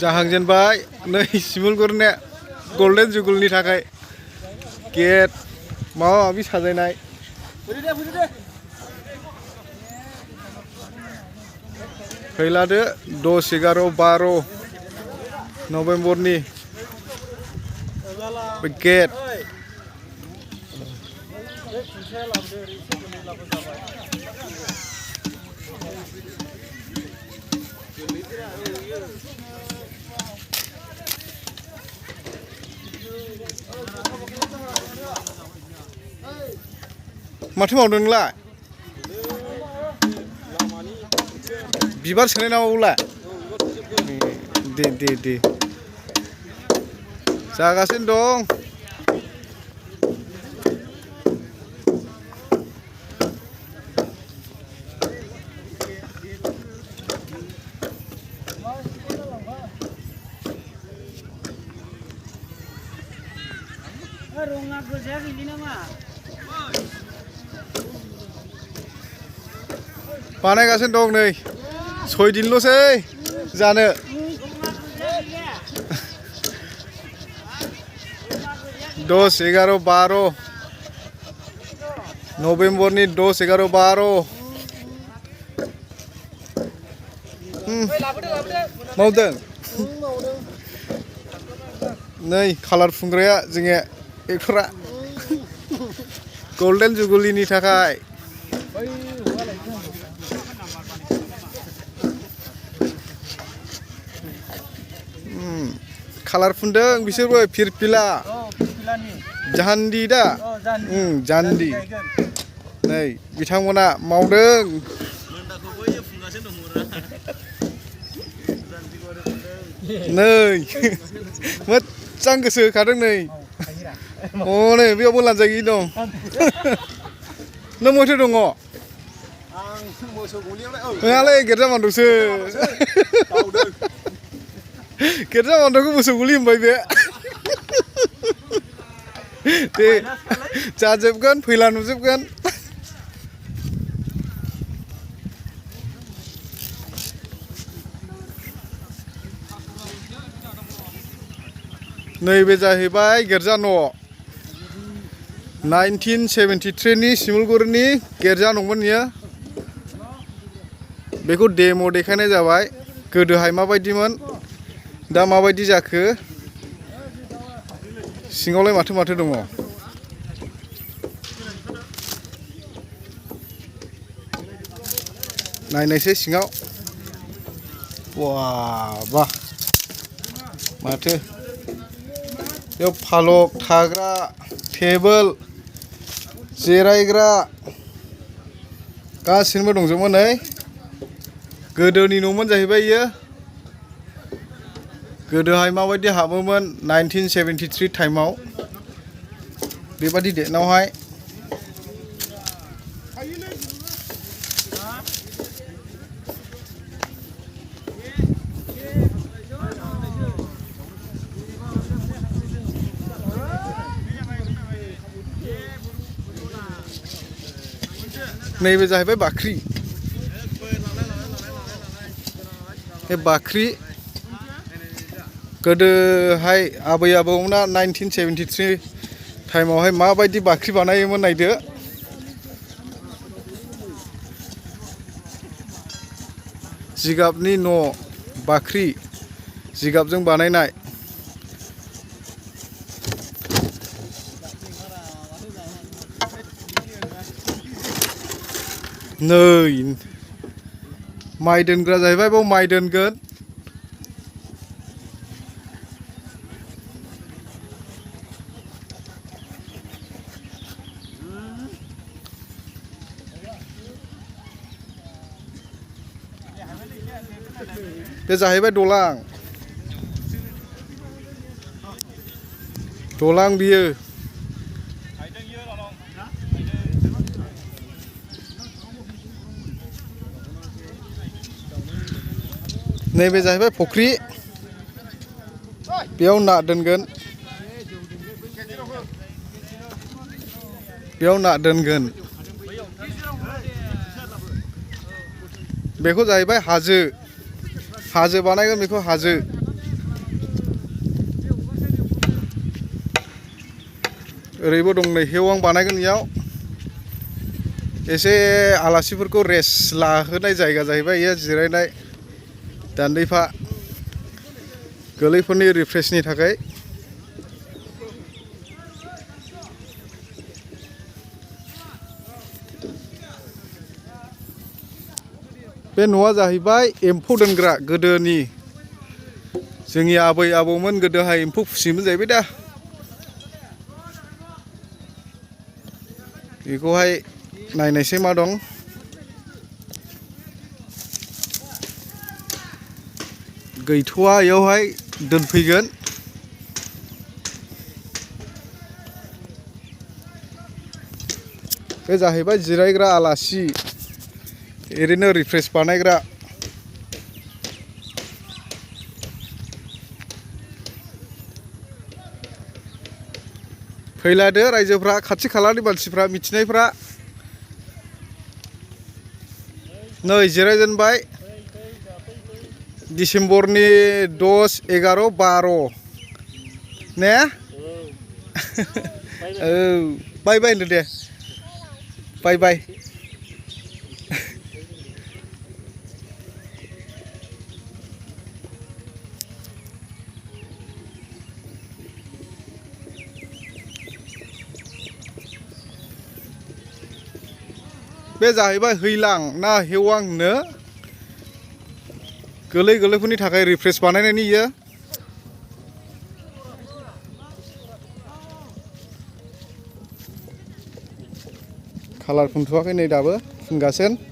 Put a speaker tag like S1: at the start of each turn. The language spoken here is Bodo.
S1: जाहांजेनबाय नै सिमुलगुरनिया गल्डेन जुगुलनि थाखाय गेट माबा माबि साजायनाय फैलादो 10, 11, 12 नभेम्बरनि गेट माथो मावदों नोंलाय बिबार सोनाय नामावलाय दे जागासिनो दं बानायगासिनो दं नै 6 दिनल'सै जानो दस 11, 12 नभेम्बरनि 10, 11, 12 मावदों नै कालार फुनग्राया जोंनिया एक्टरा गल्डेन जुगुलिनि थाखाय कालार फुनदों बिसोरबो फिरफिला जाहान्दी दा जाहान्दी नै बिथांमोना मावदों नै मोजां गोसो होखादों नै नै बेयावबो लांजागि दं नों मोथो दङ नोंहालाय गिर्जामानदोंसो गिर्जामानदोंखौ मोसौ गलि होनबाय बे दे जाजोबगोन फैला नुजोबगोन नैबे जाहैबाय गिर्जा न' 1973 नि सिमुलगुरनि गिर्जा नंमोन बियो बेखौ डेम' देखायनाय जाबाय गोदोहाय माबायदिमोन दा माबायदि जाखो सिङावलाय माथो दङ नायनायसै सिङाव बा माथो बेयाव फालक थाग्रा टेबोल जिरायग्रा गासिबो दंजोबो नै गोदोनि न'मोन जाहैबाय इयो गोदोहाय माबायदि हाबोमोन 1973 टाइमाव बेबादि डेटनावहाय नैबे जाहैबाय बाख्रि बे बाख्रि गोदोहाय आबै आबौमोना 1973 टाइमावहाय माबायदि बाख्रि बानायोमोन नायदो जिगाबनि न' बाख्रि जिगाबजों बानायनाय नै माइ दोनग्रा जाहैबाय बाव माइ दोनगोन बे जाहैबाय दलां बियो नैबे जाहैबाय फुख्रि बेयाव ना दोनगोन बेखौ जाहैबाय हाजो बानायगोन बेखौ हाजो ओरैबो दं नै हेवां बानायगोन इयाव एसे आलासिफोरखौ रेस्ट लाहोनाय जायगा जाहैबाय इयो जिरायनाय दान्दैफा गोरलैफोरनि रिफ्रेशनि थाखाय बे न'आ जाहैबाय एम्फौ दोनग्रा गोदोनि जोंनि आबै आबौमोन गोदोहाय एम्फौ फिसियोमोन जाहैबाय दा बेखौहाय नायनायसै मा दं गैथ'आ इयावहाय दोनफैगोन बे जाहैबाय जिरायग्रा आलासि ओरैनो रिफ्रेश बानायग्रा फैलादो रायजोफ्रा खाथि खालानि मानसिफ्रा मिथिनायफ्रा नै जिरायजेनबाय डिसेम्बरनि 10, 11, 12 ने औ बाय बाय होनदो दे बाय बाय बे जाहैबाय हैलां ना हेवांनो गोरलैफोरनि थाखाय रिफ्रेश बानायनायनि इयो कालार फुनथ'वाखै नै दाबो फुनगासिनो